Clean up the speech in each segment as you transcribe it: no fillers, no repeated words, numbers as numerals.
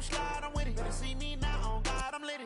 come slide, I'm with it. Better see me now, on God, I'm litty.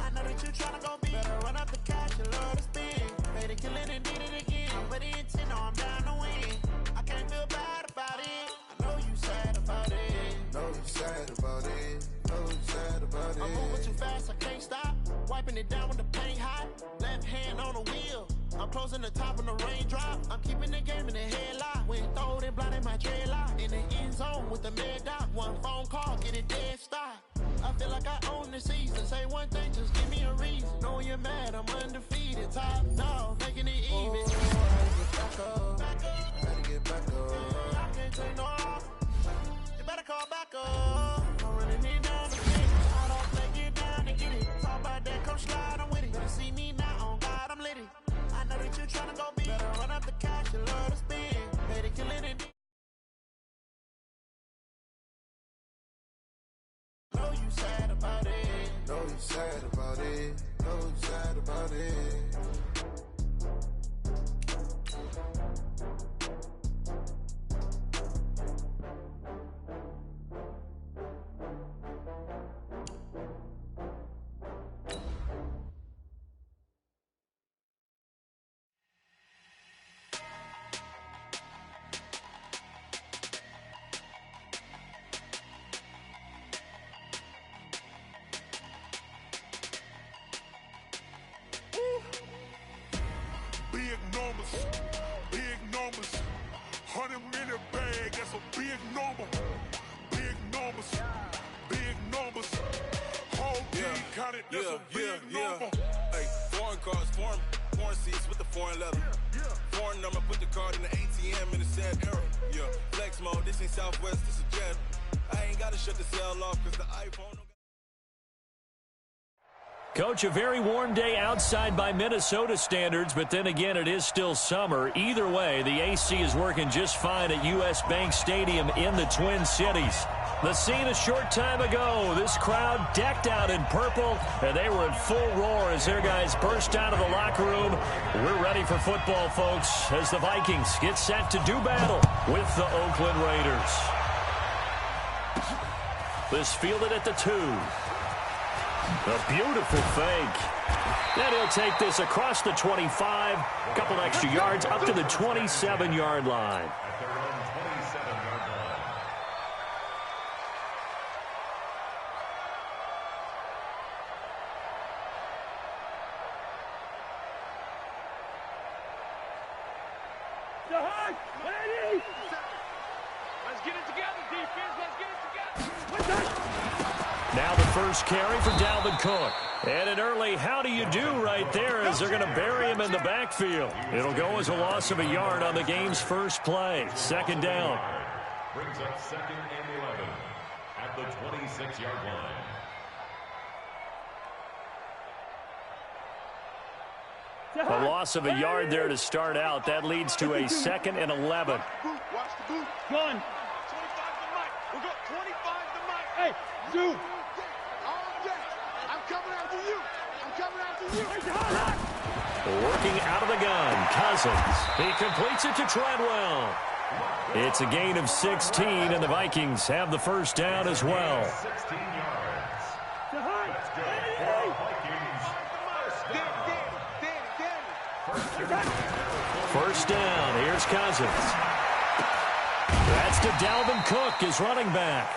I know that you tryna go be. Better run up the cash, you love to spin. Made it, kill it, and did it again. But the intent, no, I'm down to win. I can't feel bad about it. I know you sad about it. Know you sad about it. Know you sad about it. I'm moving too fast, I can't stop. Wiping it down when the paint hot. Left hand on the wheel. I'm closing the top when the raindrop. I'm keeping the game in the headlock. When throwed and blinded my dreadlock. In the end zone with the mad dot. One phone call, get it dead stop. I feel like I own the season. Say one thing, just give me a reason. Knowing you're mad, I'm undefeated. Top dog, making it even. Oh, gotta get back up. I can't take no off. You better call back up. I'm running it down the finish. I don't play, get down and get it. Talk about that, come slide, I'm with it. Better see me now, on God, I'm litty. I know that you tryna go be. Better run up the cash, you love to spin. Made it, kill it, and know you sad about it. Know you sad about it. Know you sad about it. Big numbers, 100-minute bag, that's a big number. Big numbers, whole team counted, that's a big number. Hey, foreign cars, foreign seats with the foreign leather. Foreign number, put the card in the ATM in the sad era. Yeah, flex mode, this ain't Southwest, this is Jet. I ain't gotta shut the cell off cause the iPhone. Coach, a very warm day outside by Minnesota standards, but then again, it is still summer. Either way, the AC is working just fine at U.S. Bank Stadium in the Twin Cities. The scene a short time ago, this crowd decked out in purple, and they were in full roar as their guys burst out of the locker room. We're ready for football, folks, as the Vikings get set to do battle with the Oakland Raiders. This fielded at the 2. A beautiful fake. Then he'll take this across the 25, a couple extra yards up to the 27-yard line. Let's get it together, defense. Let's get it together. Now the first carry for Dalvin Cook. And an early how do you do right there as they're going to bury him in the backfield. It'll go as a loss of a yard on the game's first play. Second down. Brings up 2nd and 11 at the 26-yard line. A loss of a yard there to start out. That leads to a 2nd and 11. Watch the boot. Gun. 25 to Mike. We got 25 to Mike. Hey, dude. I'm coming after you. I'm coming after you. Working out of the gun, Cousins. He completes it to Treadwell. It's a gain of 16, and the Vikings have the first down as well. 16 yards. Let's go Vikings. First down. Here's Cousins. That's to Dalvin Cook, his running back.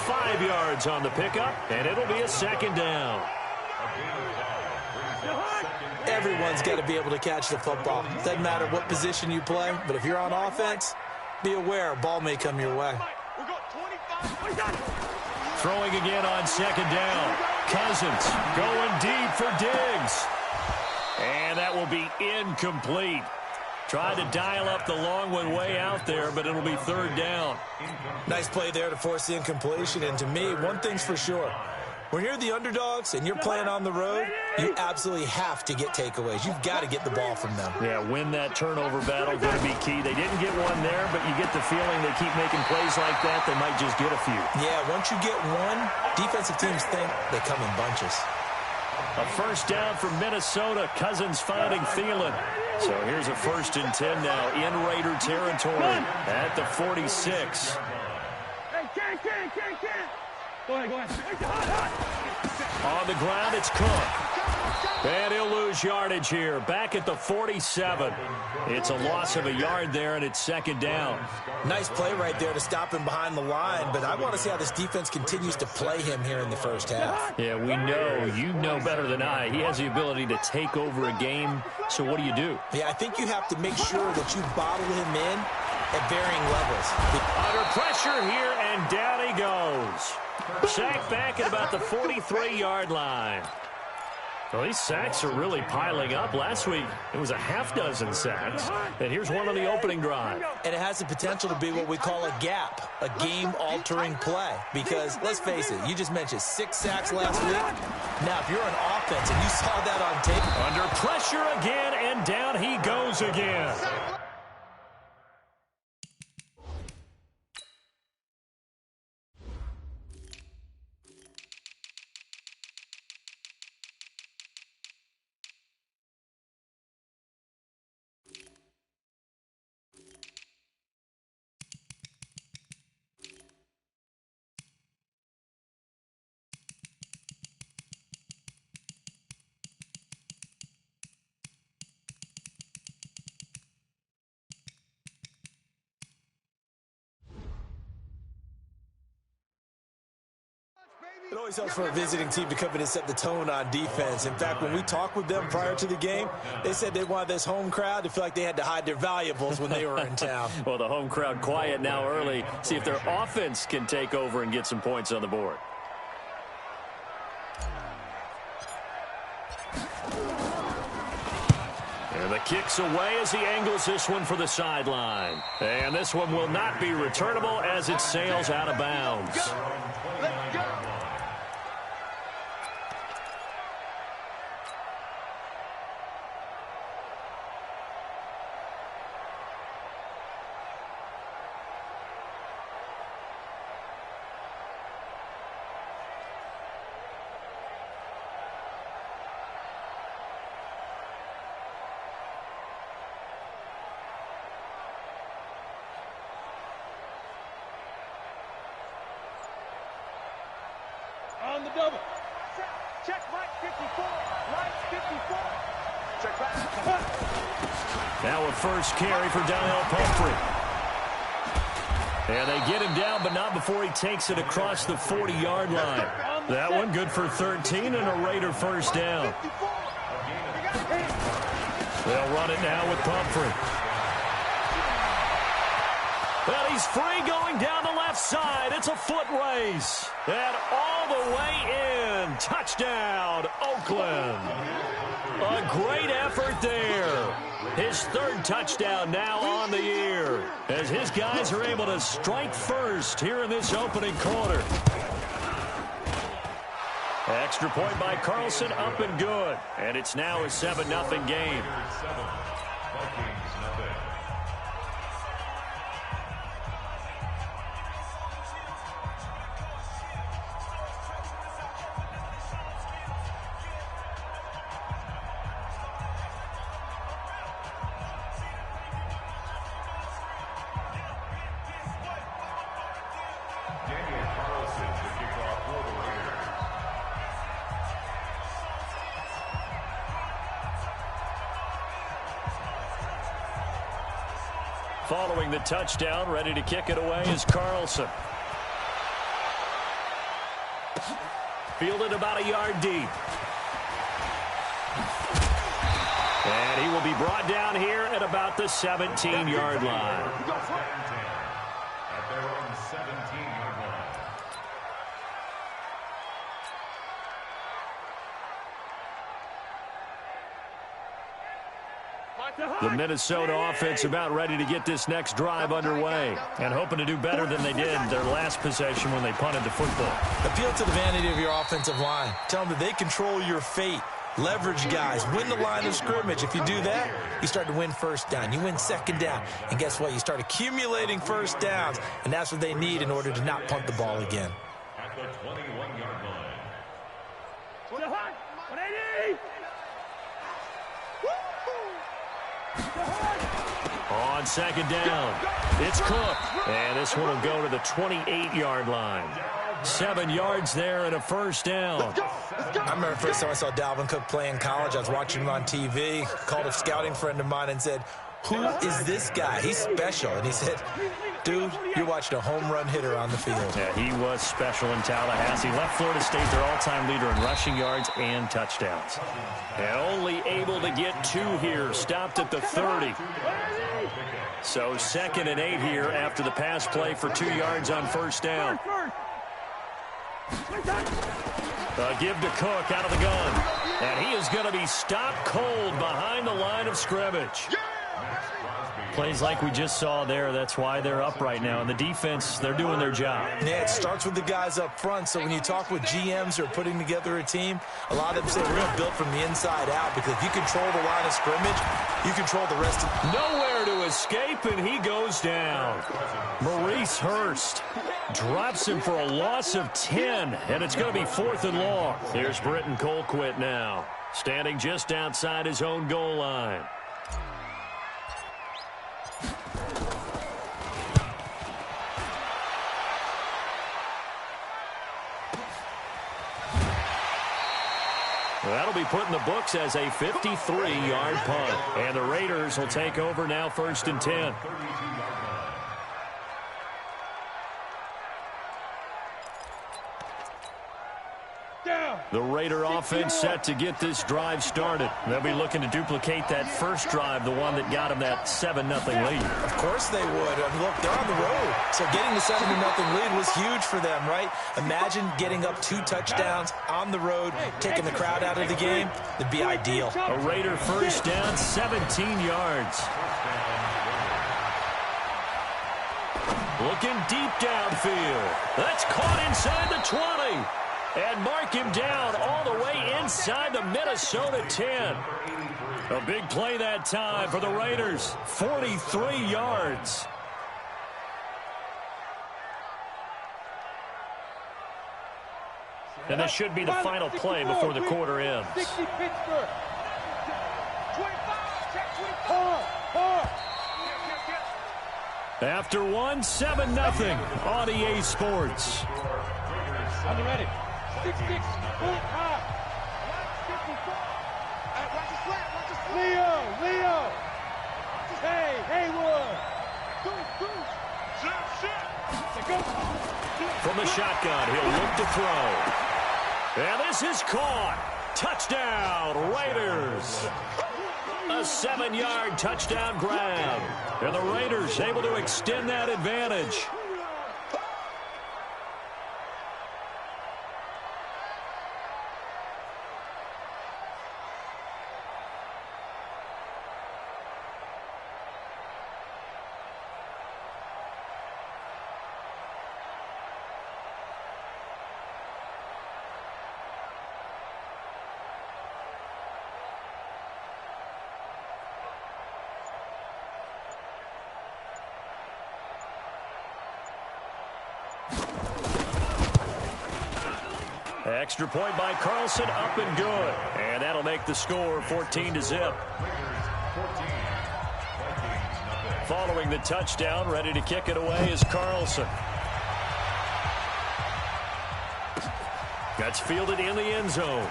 5 yards on the pickup, and it'll be a second down. Everyone's got to be able to catch the football. Doesn't matter what position you play, but if you're on offense, be aware a ball may come your way. Throwing again on second down. Cousins going deep for Diggs. And that will be incomplete. Tried to dial up the long one way out there, but it'll be third down. Nice play there to force the incompletion. And to me, one thing's for sure. When you're the underdogs and you're playing on the road, you absolutely have to get takeaways. You've got to get the ball from them. Yeah, win that turnover battle, going to be key. They didn't get one there, but you get the feeling they keep making plays like that, they might just get a few. Yeah, once you get one, defensive teams think they come in bunches. A first down for Minnesota. Cousins finding Thielen. So here's a 1st and 10 now in Raider territory at the 46. Hey, can't. Go ahead. On the ground, it's Cook. And he'll lose yardage here. Back at the 47. It's a loss of a yard there, and it's second down. Nice play right there to stop him behind the line, but I want to see how this defense continues to play him here in the first half. Yeah, we know. You know better than I. He has the ability to take over a game, so what do you do? Yeah, I think you have to make sure that you bottle him in at varying levels. Under pressure here, and down he goes. Sacked back at about the 43-yard line. Well, these sacks are really piling up. Last week, it was a half dozen sacks. And here's one on the opening drive. And it has the potential to be what we call a gap, a game-altering play. Because, let's face it, you just mentioned 6 sacks last week. Now, if you're an offense and you saw that on tape. Under pressure again, and down he goes again. It always helps for a visiting team to come in and set the tone on defense. In fact, when we talked with them prior to the game, they said they wanted this home crowd to feel like they had to hide their valuables when they were in town. Well, the home crowd quiet now early. See if their offense can take over and get some points on the board. And the kick's away as he angles this one for the sideline. And this one will not be returnable as it sails out of bounds. Let's go. On the double. Check right 54. Right 54. Check back. Now a first carry for Donnell Pumphrey. And they get him down, but not before he takes it across the 40-yard line. That one good for 13 and a Raider first down. They'll run it now with Pumphrey. Well, he's free going down the left side. It's a foot race. And all the way in. Touchdown, Oakland. A great effort there. His third touchdown now on the year as his guys are able to strike first here in this opening quarter. Extra point by Carlson, up and good. And it's now a 7-0 game. Following the touchdown, ready to kick it away is Carlson. Fielded about a yard deep. And he will be brought down here at about the 17-yard line. At their own 17-yard line. The Minnesota offense about ready to get this next drive underway and hoping to do better than they did their last possession when they punted the football. Appeal to the vanity of your offensive line. Tell them that they control your fate. Leverage guys. Win the line of scrimmage. If you do that, you start to win first down. You win second down. And guess what? You start accumulating first downs. And that's what they need in order to not punt the ball again. At the 21-yard line. 180. On second down, it's Cook. And this one will go to the 28-yard line. 7 yards there and a first down. I remember the first time I saw Dalvin Cook play in college. I was watching him on TV, called a scouting friend of mine and said, "Who is this guy? He's special." And he said, "Dude, you're watching a home run hitter on the field." Yeah, he was special in Tallahassee. Left Florida State their all-time leader in rushing yards and touchdowns. And only able to get 2 here. Stopped at the 30. So 2nd and 8 here after the pass play for 2 yards on first down. Give to Cook out of the gun. And he is going to be stopped cold behind the line of scrimmage. Plays like we just saw there. That's why they're up right now. And the defense, they're doing their job. Yeah, it starts with the guys up front. So when you talk with GMs who are putting together a team, a lot of them say we're going to build from the inside out, because if you control the line of scrimmage, you control the rest of it. Nowhere to escape, and he goes down. Maurice Hurst drops him for a loss of 10, and it's going to be 4th and long. Here's Britton Colquitt now, standing just outside his own goal line. That'll be put in the books as a 53-yard punt. And the Raiders will take over now, 1st and 10. The Raider offense set to get this drive started. They'll be looking to duplicate that first drive, the one that got them that 7-0 lead. Of course they would. I mean, look, they're on the road. So getting the 7-0 lead was huge for them, right? Imagine getting up 2 touchdowns on the road, taking the crowd out of the game. It'd be ideal. A Raider first down, 17 yards. Looking deep downfield. That's caught inside the 20. And mark him down all the way inside the Minnesota 10. A big play that time for the Raiders. 43 yards. And this should be the final play before the quarter ends. After one, 7-0 on EA Sports. Are you ready? 6-6, full high. Watch the slap, watch the slap. Leo. Hey, Haywood. Go. From the shotgun, he'll look to throw. And this is caught. Touchdown, Raiders. A 7-yard touchdown grab. And the Raiders able to extend that advantage. Extra point by Carlson, up and good. And that'll make the score 14-0. Following the touchdown, ready to kick it away is Carlson. That's fielded in the end zone.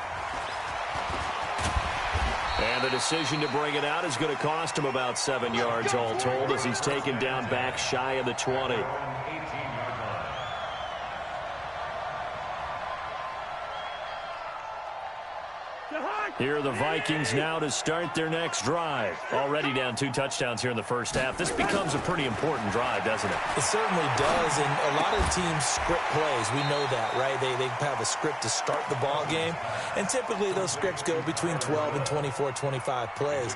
And the decision to bring it out is going to cost him about 7 yards all told, as he's taken down back shy of the 20. Here are the Vikings now to start their next drive. Already down 2 touchdowns here in the first half. This becomes a pretty important drive, doesn't it? It certainly does, and a lot of teams script plays. We know that, right? They have a script to start the ball game, and typically those scripts go between 12 and 24, 25 plays.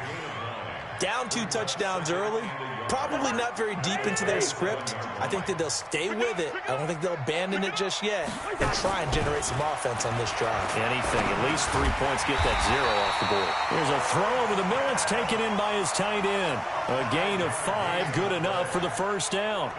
Down 2 touchdowns early, probably not very deep into their script. I think that they'll stay with it. I don't think they'll abandon it just yet and try and generate some offense on this drive. Anything, at least 3 points, get that 0 off the board. Here's a throw over the middle. It's taken in by his tight end. A gain of 5, good enough for the first down.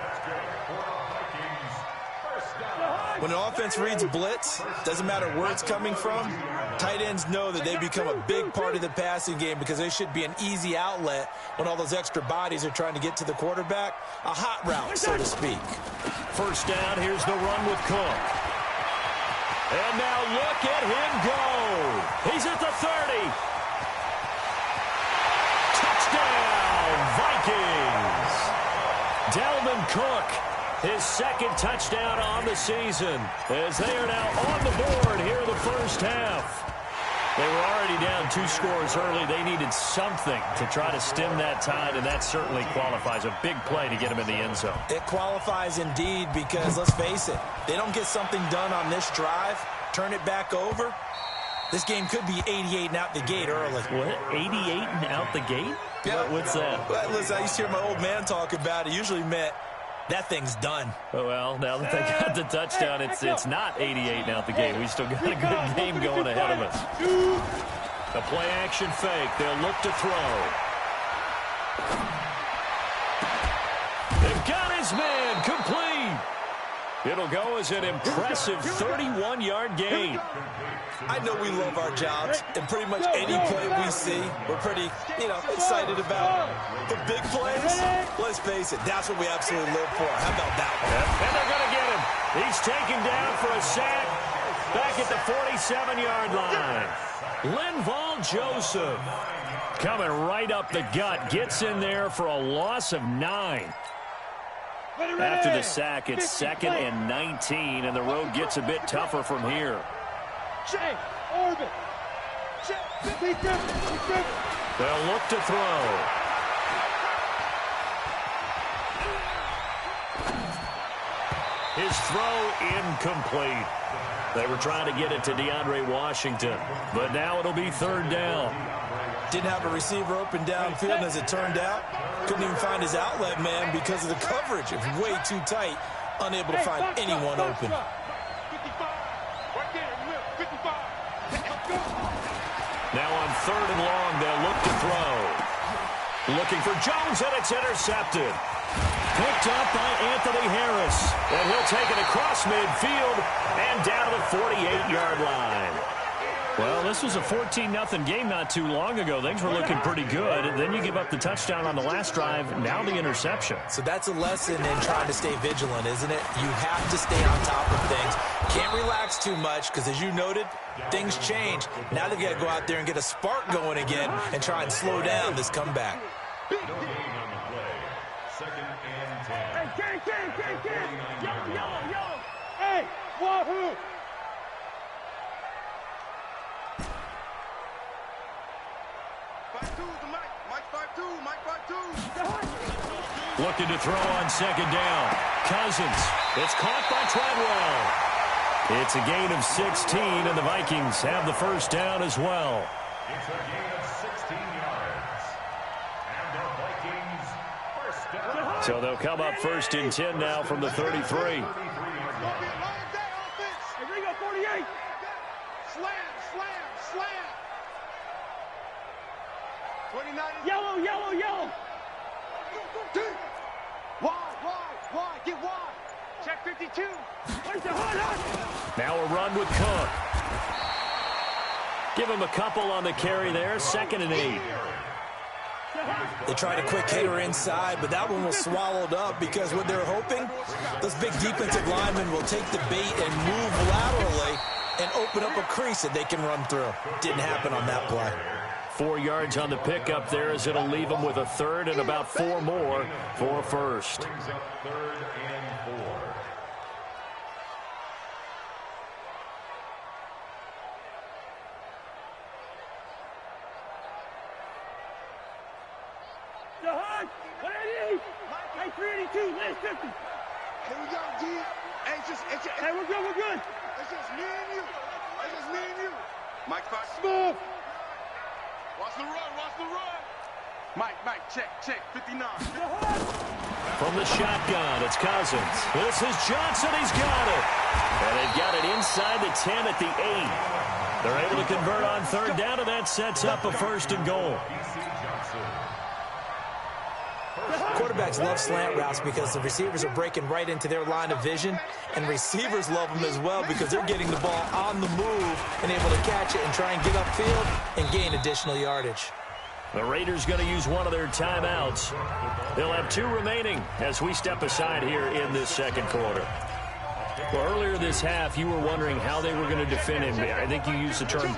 When an offense reads blitz, doesn't matter where it's coming from, tight ends know that they become a big part of the passing game because they should be an easy outlet when all those extra bodies are trying to get to the quarterback. A hot route, so to speak. First down, here's the run with Cook. And now look at him go. He's at the 30. Touchdown, Vikings. Dalvin Cook, his second touchdown on the season, as they are now on the board here in the first half. They were already down 2 scores early. They needed something to try to stem that tide, and that certainly qualifies. A big play to get them in the end zone. It qualifies indeed because, let's face it, they don't get something done on this drive, turn it back over, this game could be 88 and out the gate early. What, 88 and out the gate? Yeah. What's that? Well, listen, I used to hear my old man talk about it. Usually meant that thing's done. Well, now that they got the touchdown, it's not 88 out the gate. We still got a good game going ahead of us. A play-action fake. They'll look to throw. They've got his man complete. It'll go as an impressive 31-yard gain. I know we love our jobs, and pretty much any play we see, we're pretty, excited about. The big plays, let's face it, that's what we absolutely live for. How about that one? And they're going to get him. He's taken down for a sack back at the 47-yard line. Linval Joseph coming right up the gut, gets in there for a loss of 9. After the sack, it's 2nd and 19, and the road gets a bit tougher from here. They'll look to throw. His throw incomplete. They were trying to get it to DeAndre Washington, but now it'll be 3rd down. Didn't have a receiver open downfield, and as it turned out, couldn't even find his outlet man because of the coverage. It was way too tight, unable to find anyone open. Now on 3rd and long, they'll look to throw. Looking for Jones, and it's intercepted. Picked up by Anthony Harris, and he'll take it across midfield and down to the 48-yard line. Well, this was a 14-0 game not too long ago. Things were looking pretty good. And then you give up the touchdown on the last drive, now the interception. So that's a lesson in trying to stay vigilant, isn't it? You have to stay on top of things. Can't relax too much because, as you noted, things change. Now they've got to go out there and get a spark going again and try and slow down this comeback. No gain on the play. 2nd and 10. Hey, yellow. Hey, wahoo! Looking to throw on 2nd down. Cousins. It's caught by Treadwell. It's a gain of 16, and the Vikings have the 1st down as well. It's a gain of 16 yards. And the Vikings 1st down. So they'll come up 1st and 10 now from the 33. 48. Slam. 29. Yellow. Wide. Get wide. Check 52. Now a run with Cook. Give him a couple on the carry there. 2nd and 8. They tried a quick hitter inside, but that one was swallowed up because what they're hoping, those big defensive linemen will take the bait and move laterally and open up a crease that they can run through. Didn't happen on that play. 4 yards on the pickup there as it'll leave them with a 3rd and about 4 more for a 1st. Brings up 3rd and 4. Hey, 382, last 50. Here we go, G. Hey, we're good. It's just me and you. Mike, smooth. Watch the run. Mike, check, 59. From the shotgun, it's Cousins. This is Johnson, he's got it. And they've got it inside the 10 at the 8. They're able to convert on 3rd down, and that sets up a 1st and goal. Quarterbacks love slant routes because the receivers are breaking right into their line of vision, and receivers love them as well because they're getting the ball on the move and able to catch it and try and get upfield and gain additional yardage. The Raiders going to use one of their timeouts. They'll have 2 remaining as we step aside here in this 2nd quarter. Well, earlier this half, you were wondering how they were going to defend him. I think you used the term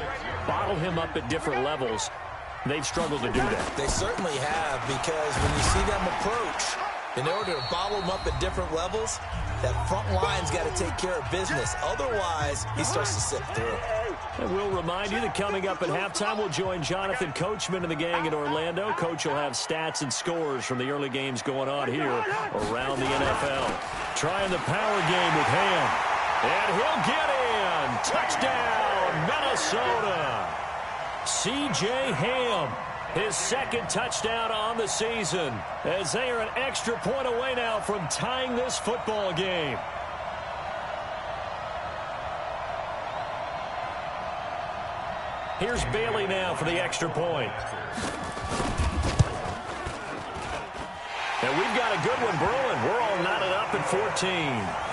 bottle him up at different levels. They've struggled to do that. They certainly have, because when you see them approach, in order to bottle them up at different levels, that front line's got to take care of business. Otherwise, he starts to slip through. And we'll remind you that coming up at halftime, we'll join Jonathan Coachman and the gang in Orlando. Coach will have stats and scores from the early games going on here around the NFL. Trying the power game with Ham. And he'll get in. Touchdown, Minnesota. C.J. Ham, his second touchdown on the season, as they are an extra point away now from tying this football game. Here's Bailey now for the extra point. And we've got a good one brewing. We're all knotted up at 14.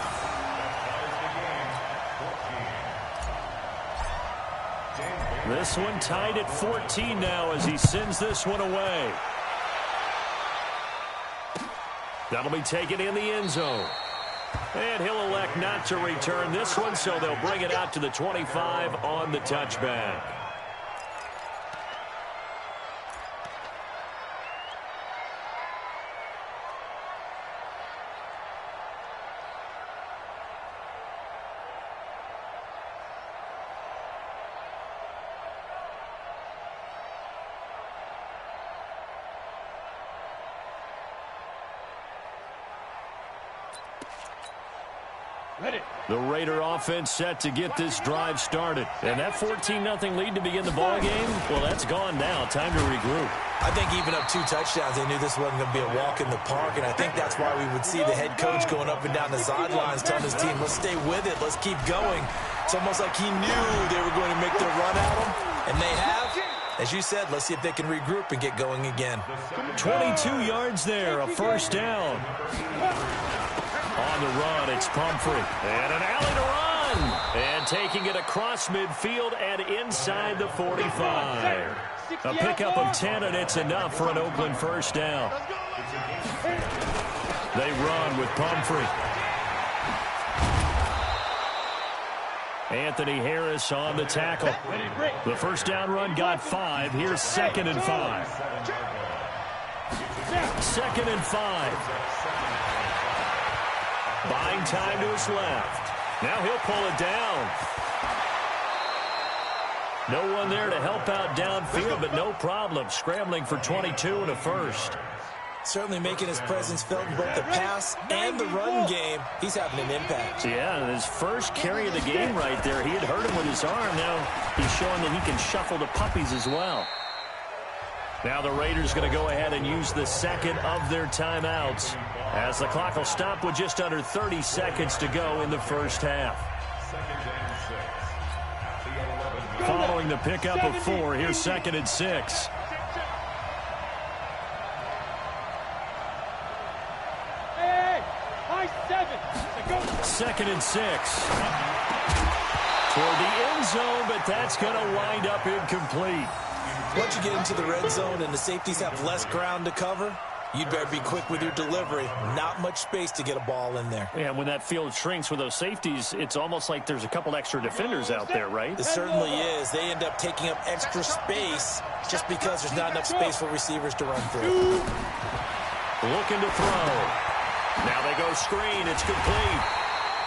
This one tied at 14 now as he sends this one away. That'll be taken in the end zone. And he'll elect not to return this one, so they'll bring it out to the 25 on the touchback. The Raider offense set to get this drive started. And that 14-0 lead to begin the ball game, well, that's gone now. Time to regroup. I think even up 2 touchdowns, they knew this wasn't going to be a walk in the park, and I think that's why we would see the head coach going up and down the sidelines telling his team, let's stay with it, let's keep going. It's almost like he knew they were going to make their run at him, and they have. As you said, let's see if they can regroup and get going again. 22 yards there, a first down. On the run, it's Pumphrey. And an alley to run. And taking it across midfield and inside the 45. A pickup of 10, and it's enough for an Oakland first down. They run with Pumphrey. Anthony Harris on the tackle. The first down run got 5. Here's 2nd and 5. 2nd and 5. Buying time to his left. Now he'll pull it down. No one there to help out downfield, but no problem. Scrambling for 22 and a first. Certainly making his presence felt in both the pass and the run game. He's having an impact. Yeah, his first carry of the game right there. He had hurt him with his arm. Now he's showing that he can shuffle the puppies as well. Now the Raiders going to go ahead and use the second of their timeouts, as the clock will stop with just under 30 seconds to go in the first half. Following the pickup of 4, here's 2nd and 6. Second and 6. Toward the end zone, but that's going to wind up incomplete. Once you get into the red zone and the safeties have less ground to cover, you'd better be quick with your delivery. Not much space to get a ball in there. Yeah, when that field shrinks with those safeties, it's almost like there's a couple extra defenders out there, right? It certainly is. They end up taking up extra space just because there's not enough space for receivers to run through. Looking to throw. Now they go screen. It's complete.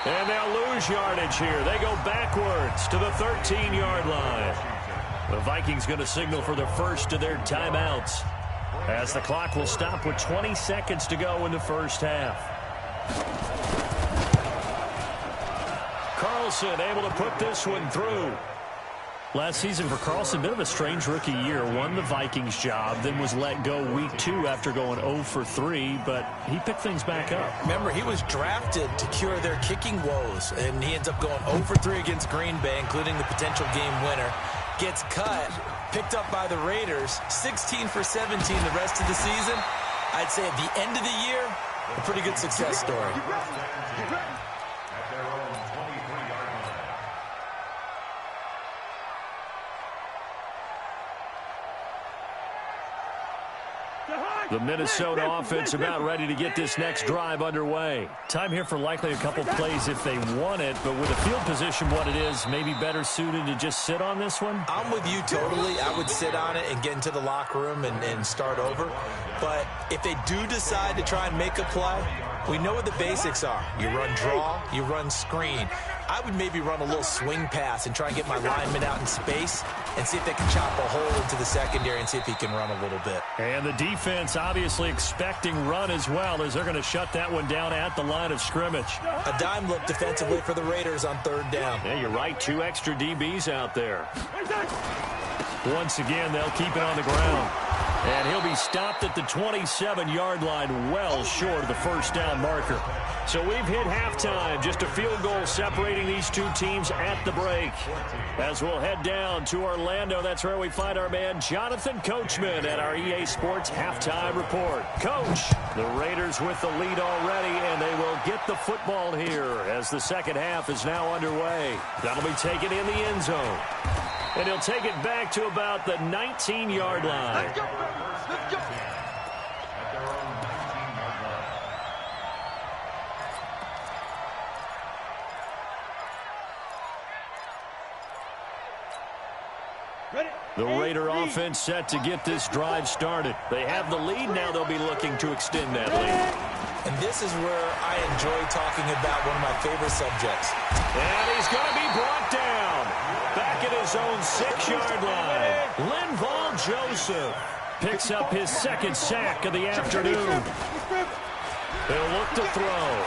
And they'll lose yardage here. They go backwards to the 13-yard line. The Vikings going to signal for the first of their timeouts, as the clock will stop with 20 seconds to go in the first half. Carlson able to put this one through. Last season for Carlson, bit of a strange rookie year. Won the Vikings job, then was let go week 2 after going 0 for 3, but he picked things back up. Remember, he was drafted to cure their kicking woes, and he ends up going 0 for 3 against Green Bay, including the potential game winner. Gets cut, picked up by the Raiders, 16 for 17 the rest of the season. I'd say at the end of the year, a pretty good success story. To high The Minnesota offense about ready to get this next drive underway. Time here for likely a couple plays if they want it, but with the field position what it is, maybe better suited to just sit on this one? I'm with you totally. I would sit on it and get into the locker room and start over. But if they do decide to try and make a play, we know what the basics are. You run draw, you run screen. I would maybe run a little swing pass and try and get my lineman out in space and see if they can chop a hole into the secondary and see if he can run a little bit. And the defense obviously expecting run as well, as they're going to shut that one down at the line of scrimmage. A dime look defensively for the Raiders on third down. Yeah, you're right. 2 extra DBs out there. Once again, they'll keep it on the ground. And he'll be stopped at the 27-yard line, well short of the first down marker. So we've hit halftime. Just a field goal separating these two teams at the break. As we'll head down to Orlando, that's where we find our man Jonathan Coachman at our EA Sports Halftime Report. Coach, the Raiders with the lead already, and they will get the football here as the second half is now underway. That'll be taken in the end zone. And he'll take it back to about the 19-yard line. Let's go. Let's go. The Raider offense set to get this drive started. They have the lead. Now they'll be looking to extend that lead. And this is where I enjoy talking about one of my favorite subjects. And he's going to be brought down. Back at his own 6-yard line. Linval Joseph picks up his second sack of the afternoon. He'll look to throw.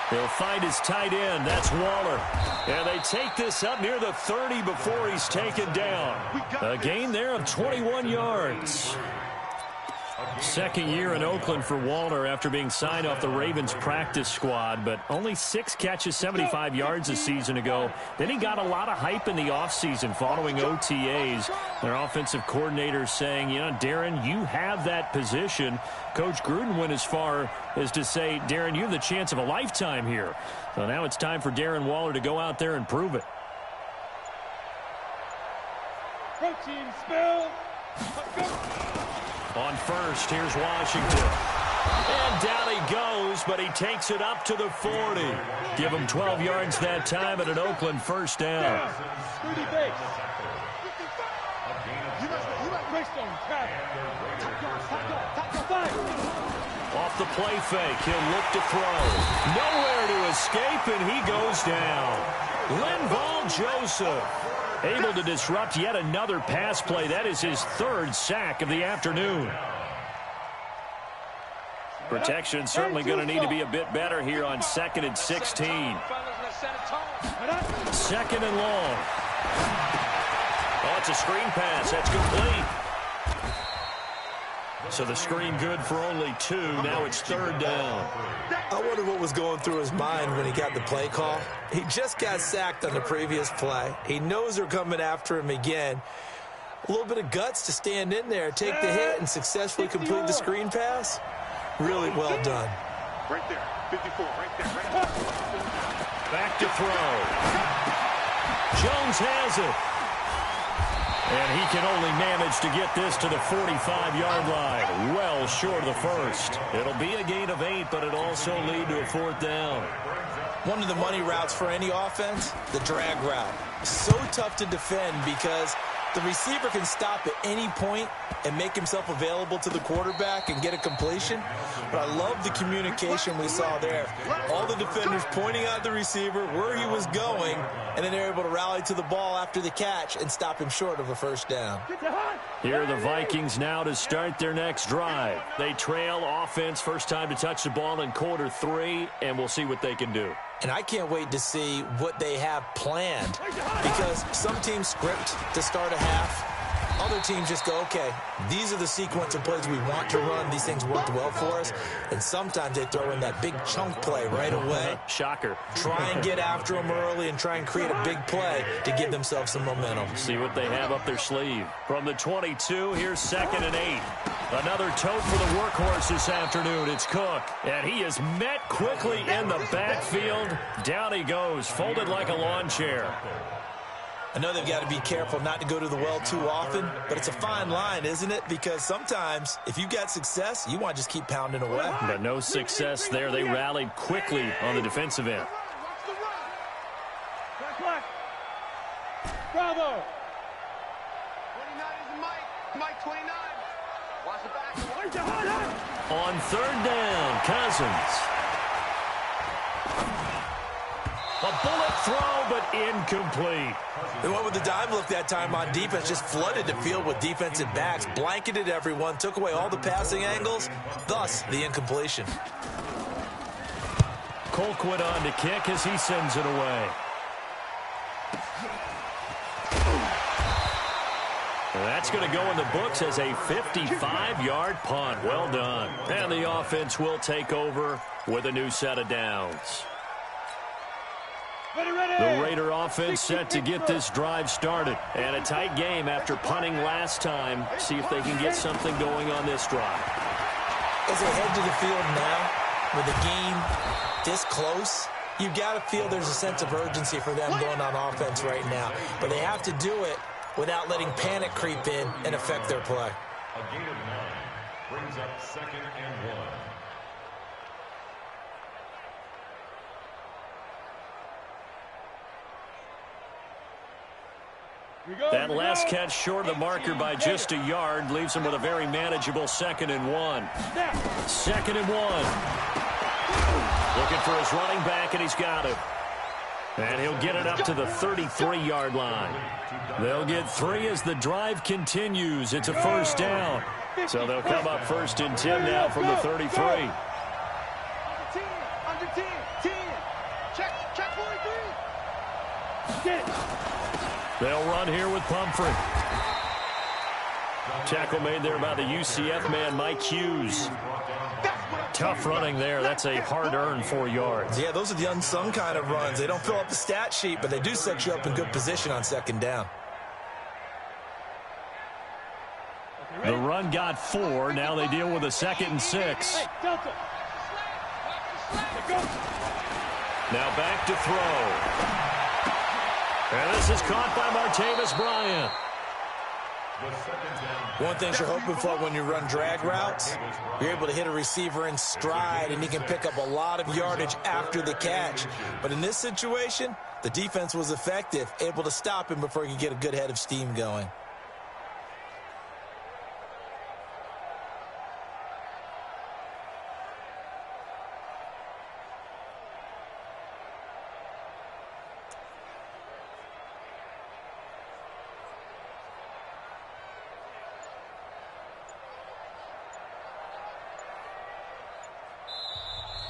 He'll find his tight end. That's Waller. And they take this up near the 30 before he's taken down. A gain there of 21 yards. Second year in Oakland for Waller after being signed off the Ravens practice squad, but only 6 catches, 75 yards a season ago. Then he got a lot of hype in the offseason following OTAs. Their offensive coordinator saying, you know, Darren, you have that position. Coach Gruden went as far as to say, Darren, you have the chance of a lifetime here. So now it's time for Darren Waller to go out there and prove it. Protein spill. On first, here's Washington. And down he goes, but he takes it up to the 40. Give him 12 yards that time at an Oakland first down. Scooty base. Off the play fake, he'll look to throw. Nowhere to escape, and he goes down. Linval Joseph able to disrupt yet another pass play. That is his 3rd sack of the afternoon. Protection certainly going to need to be a bit better here on 2nd and 16. 2nd and long. Oh, it's a screen pass. That's complete. So the screen good for only 2. Now it's 3rd down. I wonder what was going through his mind when he got the play call. He just got sacked on the previous play. He knows they're coming after him again. A little bit of guts to stand in there, take the hit, and successfully complete the screen pass. Really well done. Right there. 54. Right there. Right there. Back to throw. Jones has it. And he can only manage to get this to the 45-yard line. Well short of the first. It'll be a gain of 8, but it'll also lead to a 4th down. One of the money routes for any offense, the drag route. So tough to defend because the receiver can stop at any point and make himself available to the quarterback and get a completion. But I love the communication we saw there. All the defenders pointing out the receiver where he was going, and then they're able to rally to the ball after the catch and stop him short of a first down. Here are the Vikings now to start their next drive. They trail offense, first time to touch the ball in quarter 3, and we'll see what they can do. And I can't wait to see what they have planned, because some teams script to start a half. Other teams just go, okay, these are the sequence of plays we want to run. These things worked well for us. And sometimes they throw in that big chunk play right away. Shocker. Try and get after them early and try and create a big play to give themselves some momentum. See what they have up their sleeve. From the 22, here's 2nd and 8. Another tote for the workhorse this afternoon. It's Cook. And he is met quickly in the backfield. Down he goes, folded like a lawn chair. I know they've got to be careful not to go to the well too often, but it's a fine line, isn't it? Because sometimes if you've got success, you want to just keep pounding away. But no success there. They rallied quickly on the defensive end. Bravo. 29 is Mike 29. Watch the back. On third down, Cousins. A bullet throw, but incomplete. They went with the dive look that time on defense, just flooded the field with defensive backs, blanketed everyone, took away all the passing angles, thus the incompletion. Colquitt on to kick as he sends it away. That's going to go in the books as a 55-yard punt. Well done. And the offense will take over with a new set of downs. The Raider offense set to get this drive started. And a tight game after punting last time. See if they can get something going on this drive. As they head to the field now, with the game this close, you've got to feel there's a sense of urgency for them going on offense right now. But they have to do it without letting panic creep in and affect their play. A gain of 9 brings up 2nd and 1. That last catch short of the marker by just a yard leaves him with a very manageable 2nd and 1. 2nd and 1. Looking for his running back, and he's got it. And he'll get it up to the 33-yard line. They'll get 3 as the drive continues. It's a first down. So they'll come up 1st and 10 now from the 33. Under 10. Check 43. They'll run here with Pumphrey. Tackle made there by the UCF man, Mike Hughes. Tough running there. That's a hard-earned 4 yards. Yeah, those are the unsung kind of runs. They don't fill up the stat sheet, but they do set you up in good position on 2nd down. The run got 4. Now they deal with a 2nd and 6. Now back to throw. And this is caught by Martavis Bryant. One thing you're hoping for when you run drag routes, you're able to hit a receiver in stride, and he can pick up a lot of yardage after the catch. But in this situation, the defense was effective, able to stop him before he could get a good head of steam going.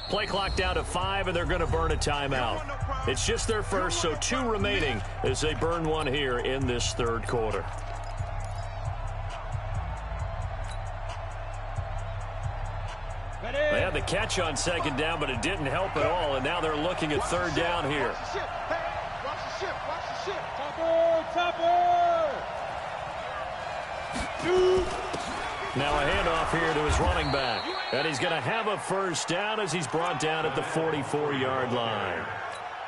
Play clock down to 5, and they're going to burn a timeout. It's just their first, so 2 remaining as they burn one here in this 3rd quarter. They had the catch on 2nd down, but it didn't help at all, and now they're looking at 3rd down here. Now a handoff here to his running back. And he's going to have a first down as he's brought down at the 44-yard line.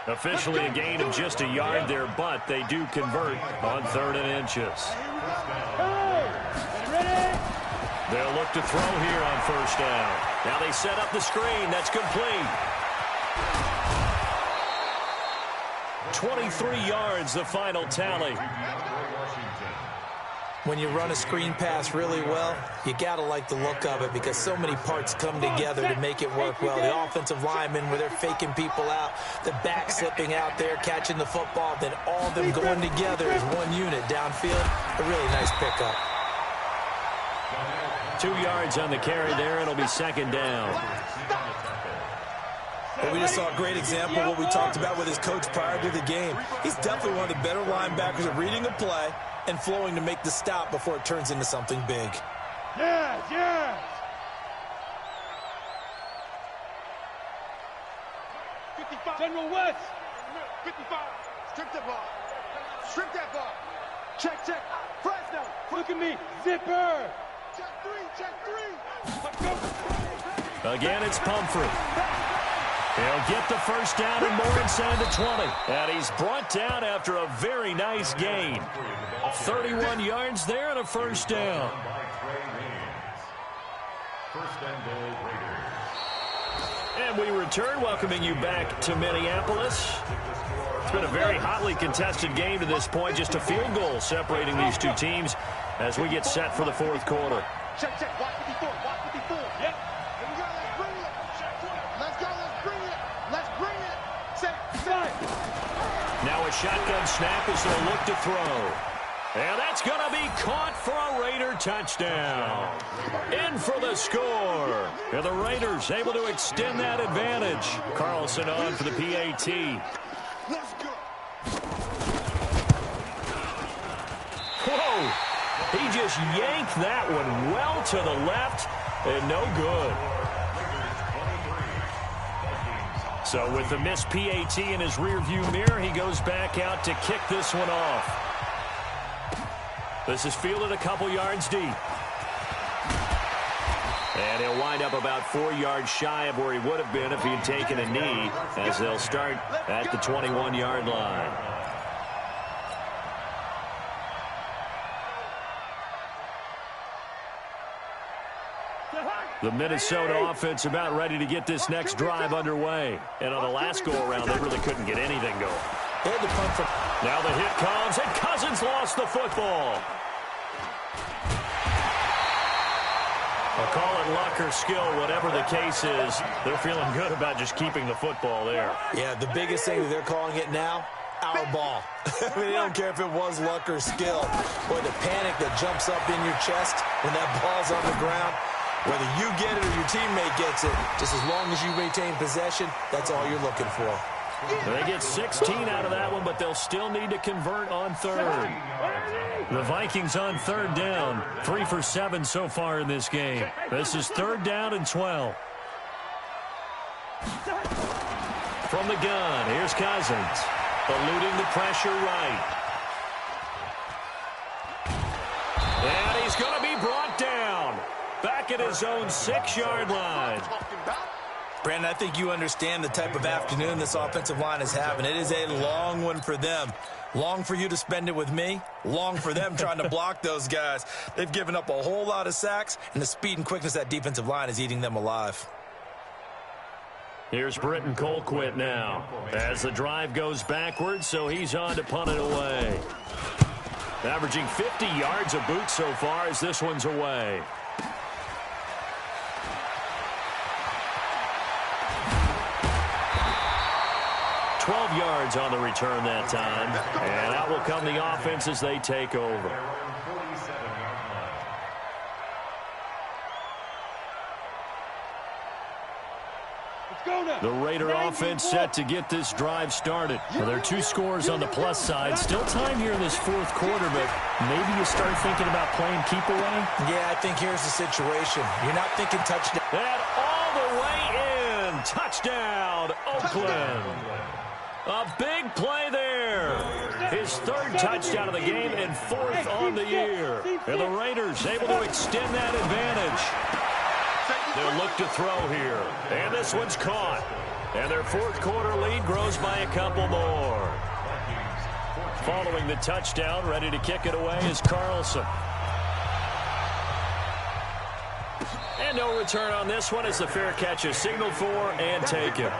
Officially a gain of just a yard there, but they do convert on 3rd and inches. They'll look to throw here on 1st down. Now they set up the screen. That's complete. 23 yards, the final tally. When you run a screen pass really well, you got to like the look of it because so many parts come together to make it work well. The offensive linemen, where they're faking people out, the back slipping out there, catching the football, then all of them going together as one unit downfield. A really nice pickup. 2 yards on the carry there. It'll be 2nd down. Well, we just saw a great example of what we talked about with his coach prior to the game. He's definitely one of the better linebackers at reading a play and flowing to make the stop before it turns into something big. Yes. 55. General West. 55. Strip that ball. Check. Fresno. Look at me. Zipper. Check 3. Again, it's Pumphrey. He'll get the first down and more inside the 20. And he's brought down after a very nice gain. 31 yards there and a first down. And we return, welcoming you back to Minneapolis. It's been a very hotly contested game to this point. Just a field goal separating these two teams as we get set for the fourth quarter. Check, check. Watch 54. Watch 54. Yep. Here we go. Let's bring it. Let's go. Let's bring it. Let's bring it. Set. Now a shotgun snap as they'll look to throw. And that's going to be caught for a Raider touchdown. In for the score. And the Raiders able to extend that advantage. Carlson on for the PAT. Let's go. Whoa. He just yanked that one well to the left and no good. So with the missed PAT in his rearview mirror, he goes back out to kick this one off. This is fielded a couple yards deep. And he'll wind up about 4 yards shy of where he would have been if he had taken a knee, as they'll start at the 21-yard line. The Minnesota offense about ready to get this next drive underway. And on the last go-around, they really couldn't get anything going. They had to punt from... Now the hit comes, and Cousins lost the football. I'll call it luck or skill, whatever the case is. They're feeling good about just keeping the football there. Yeah, the biggest thing that they're calling it now, our ball. I mean, they don't care if it was luck or skill. Boy, the panic that jumps up in your chest when that ball's on the ground, whether you get it or your teammate gets it, just as long as you retain possession, that's all you're looking for. They get 16 out of that one, but they'll still need to convert on third. The Vikings on third down. 3 for 7 so far in this game. This is third down and 12. From the gun, here's Cousins. Eluding the pressure right. And he's going to be brought down. Back at his own 6-yard line. Brandon, I think you understand the type of afternoon this offensive line is having. It is a long one for them. Long for you to spend it with me. Long for them trying to block those guys. They've given up a whole lot of sacks, and the speed and quickness of that defensive line is eating them alive. Here's Britton Colquitt now as the drive goes backwards, so he's on to punt it away. Averaging 50 yards a boot so far as this one's away. Yards on the return that time. And out will come the offense as they take over. The Raider offense set to get this drive started. Well, there are 2 scores on the plus side. Still time here in this fourth quarter, but maybe you start thinking about playing keep away? Yeah, I think here's the situation. You're not thinking touchdown. And all the way in. Touchdown, Oakland. A big play there. His 3rd touchdown of the game and 4th on the year. And the Raiders able to extend that advantage. They'll look to throw here. And this one's caught. And their fourth quarter lead grows by a couple more. Following the touchdown, ready to kick it away is Carlson. And no return on this one as the fair catch is signaled for and taken.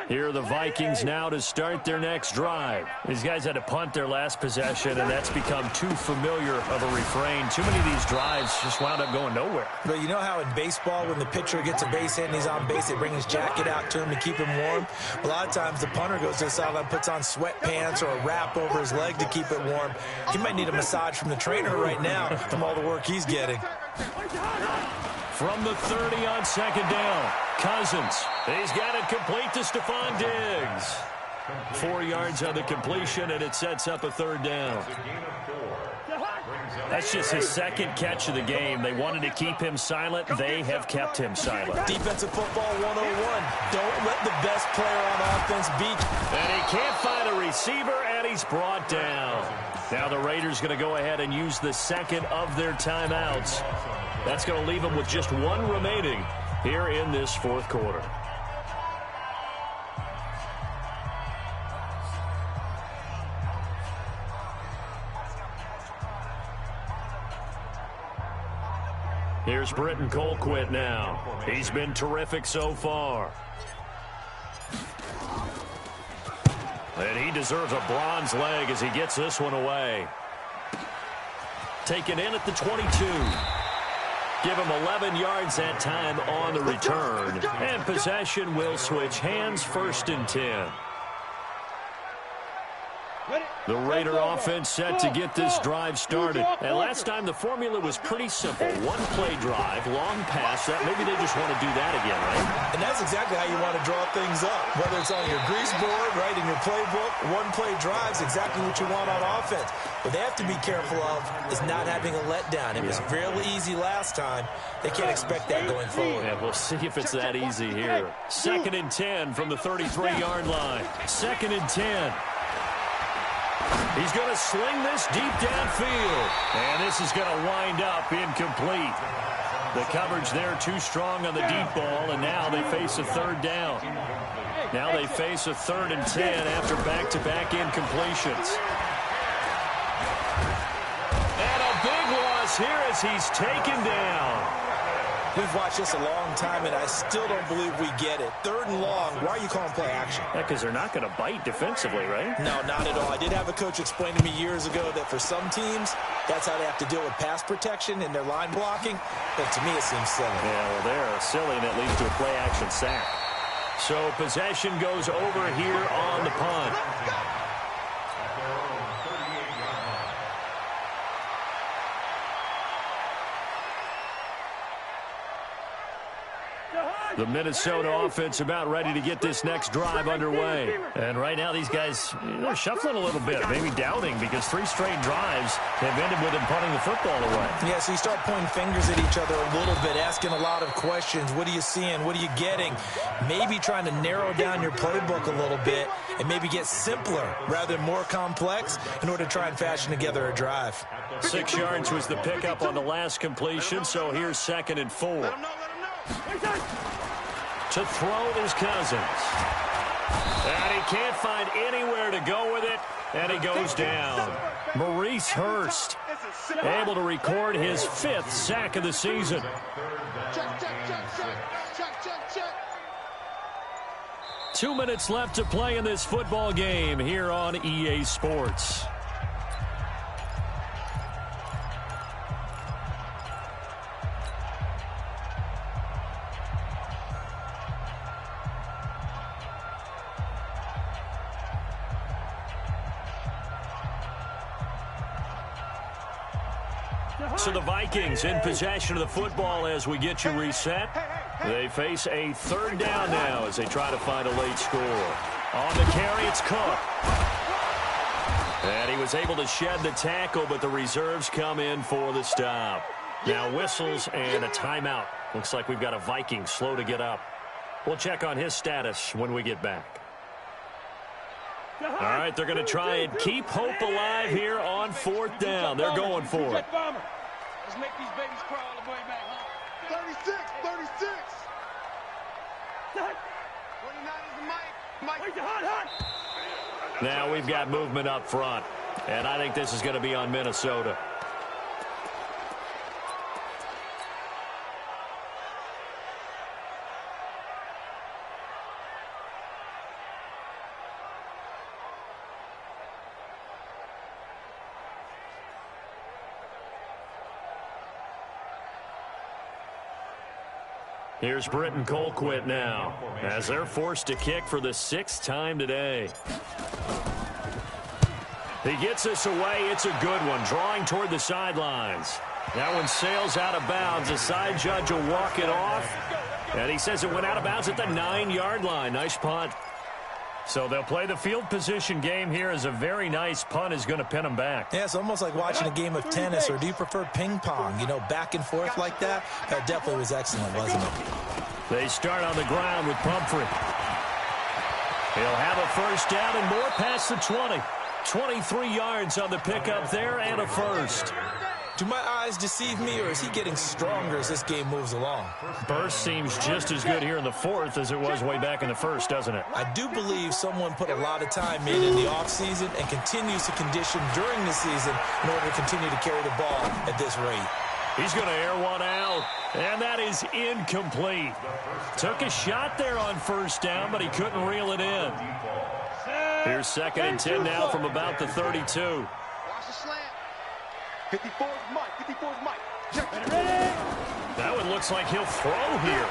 Here are the Vikings now to start their next drive. These guys had to punt their last possession, and that's become too familiar of a refrain. Too many of these drives just wound up going nowhere. But you know how in baseball, when the pitcher gets a base hit and he's on base, they bring his jacket out to him to keep him warm? A lot of times the punter goes to the sideline, puts on sweatpants or a wrap over his leg to keep it warm. He might need a massage from the trainer right now from all the work he's getting. From the 30 on second down, Cousins. He's got it complete to Stephon Diggs. 4 yards on the completion, and it sets up a third down. That's just his second catch of the game. They wanted to keep him silent. They have kept him silent. Defensive football 101. Don't let the best player on offense beat you. And he can't find a receiver, and he's brought down. Now the Raiders going to go ahead and use the second of their timeouts. That's going to leave them with just one remaining here in this fourth quarter. Here's Britton Colquitt now. He's been terrific so far. And he deserves a bronze leg as he gets this one away. Taken in at the 22. Give him 11 yards that time on the return. And possession will switch hands, 1st and 10. The Raider offense set to get this drive started. And last time the formula was pretty simple. One-play drive, long pass. Maybe they just want to do that again, right? And that's exactly how you want to draw things up. Whether it's on your grease board, right, in your playbook, one-play drives, exactly what you want on offense. What they have to be careful of is not having a letdown. It was fairly easy last time. They can't expect that going forward. Yeah, we'll see if it's that easy here. 2nd and 10 from the 33-yard line. 2nd and 10. He's going to sling this deep downfield. And this is going to wind up incomplete. The coverage there too strong on the deep ball, and now they face a 3rd down. Now they face a 3rd and 10 after back-to-back incompletions. And a big loss here as he's taken down. We've watched this a long time, and I still don't believe we get it. 3rd and long, why are you calling play action? Yeah, because they're not going to bite defensively, right? No, not at all. I did have a coach explain to me years ago that for some teams, that's how they have to deal with pass protection and their line blocking. But to me, it seems silly. Yeah, well, they're silly, and it leads to a play action sack. So possession goes over here on the punt. The Minnesota offense about ready to get this next drive underway. And right now these guys, they're shuffling a little bit, maybe doubting, because 3 straight drives have ended with them punting the football away. Yeah, so you start pointing fingers at each other a little bit, asking a lot of questions. What are you seeing? What are you getting? Maybe trying to narrow down your playbook a little bit and maybe get simpler rather than more complex in order to try and fashion together a drive. 6 yards was the pickup on the last completion, so here's 2nd and 4. To throw is Cousins. And he can't find anywhere to go with it, and he goes down. Maurice Hurst able to record his 5th sack of the season. Check. 2 minutes left to play in this football game here on EA Sports. So the Vikings in possession of the football as we get you reset. They face a 3rd down now as they try to find a late score. On the carry, it's Cook. And he was able to shed the tackle, but the reserves come in for the stop. Now whistles and a timeout. Looks like we've got a Viking slow to get up. We'll check on his status when we get back. All right, they're going to try and keep hope alive here on 4th down. They're going for it. Let's make these babies crawl all the way back, huh? 36. 29 is the mic. Now we've got movement up front, and I think this is going to be on Minnesota. Here's Britton Colquitt now, as they're forced to kick for the 6th time today. He gets this away. It's a good one, drawing toward the sidelines. That one sails out of bounds. The side judge will walk it off, and he says it went out of bounds at the 9-yard line. Nice punt. So they'll play the field position game here as a very nice punt is going to pin them back. Yeah, it's almost like watching a game of tennis, or do you prefer ping pong? You know, back and forth like that? That definitely was excellent, wasn't it? They start on the ground with Pumphrey. He'll have a first down and more past the 20. 23 yards on the pickup there and a first. Do my eyes deceive me, or is he getting stronger as this game moves along? Burst seems just as good here in the fourth as it was way back in the first, doesn't it? I do believe someone put a lot of time in the offseason and continues to condition during the season in order to continue to carry the ball at this rate. He's going to air one out, and that is incomplete. Took a shot there on first down, but he couldn't reel it in. Here's 2nd and 10 now from about the 32. Watch the slant. 54's Mike. 54's Mike. Check it. That one looks like he'll throw here.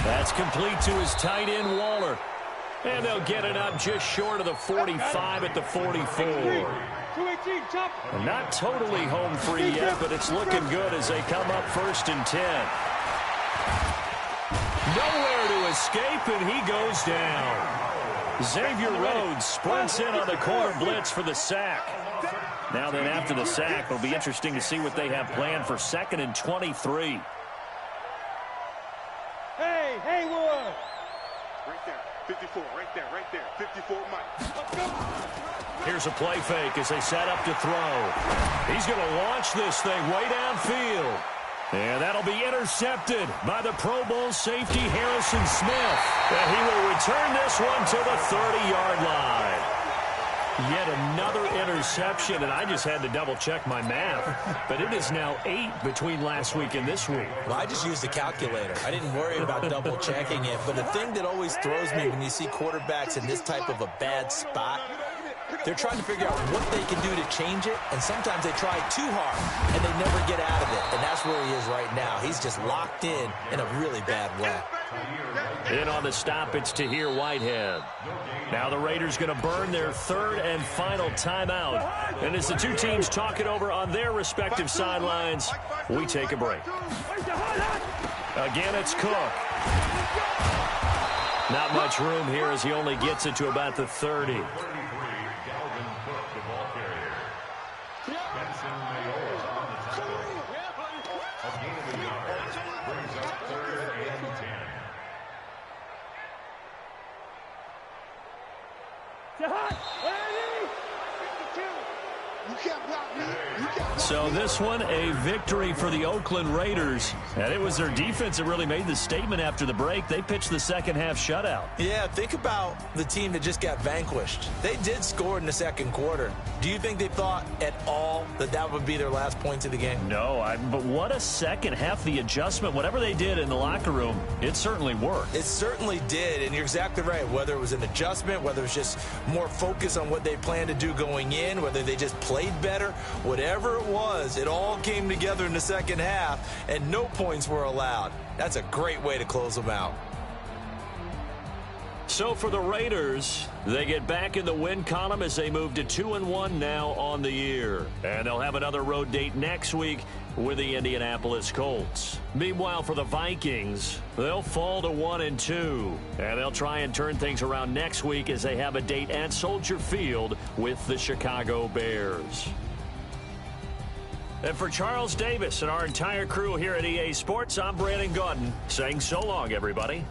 That's complete to his tight end, Waller. And they'll get it up just short of the 45 at the 44. Not totally home free yet, but it's looking good as they come up 1st and 10. Nowhere to escape, and he goes down. Xavier Rhodes sprints in on the corner blitz for the sack. Now then, after the sack, it'll be interesting to see what they have planned for 2nd and 23. Hey, Haywood! Right there. 54, right there, right there. 54 Mike. Here's a play fake as they set up to throw. He's going to launch this thing way downfield. And that'll be intercepted by the Pro Bowl safety Harrison Smith. And he will return this one to the 30-yard line. Yet another interception, and I just had to double-check my math. But it is now 8 between last week and this week. Well, I just used a calculator. I didn't worry about double-checking it. But the thing that always throws me when you see quarterbacks in this type of a bad spot, they're trying to figure out what they can do to change it, and sometimes they try too hard, and they never get out of it. And that's where he is right now. He's just locked in a really bad way. In on the stop, it's Tahir Whitehead. Now the Raiders going to burn their 3rd and final timeout. And as the two teams talk it over on their respective sidelines, we take a break. Again, it's Cook. Not much room here as he only gets it to about the 30. So this one, a victory for the Oakland Raiders. And it was their defense that really made the statement after the break. They pitched the second-half shutout. Yeah, think about the team that just got vanquished. They did score in the second quarter. Do you think they thought at all that that would be their last points of the game? No, but what a second half. The adjustment, whatever they did in the locker room, it certainly worked. It certainly did, and you're exactly right. Whether it was an adjustment, whether it was just more focus on what they planned to do going in, whether they just played better, whatever it was, it all came together in the second half, and no points were allowed. That's a great way to close them out. So for the Raiders, they get back in the win column as they move to 2-1 now on the year. And they'll have another road date next week with the Indianapolis Colts. Meanwhile, for the Vikings, they'll fall to 1-2. And they'll try and turn things around next week as they have a date at Soldier Field with the Chicago Bears. And for Charles Davis and our entire crew here at EA Sports, I'm Brandon Gaudin saying so long, everybody.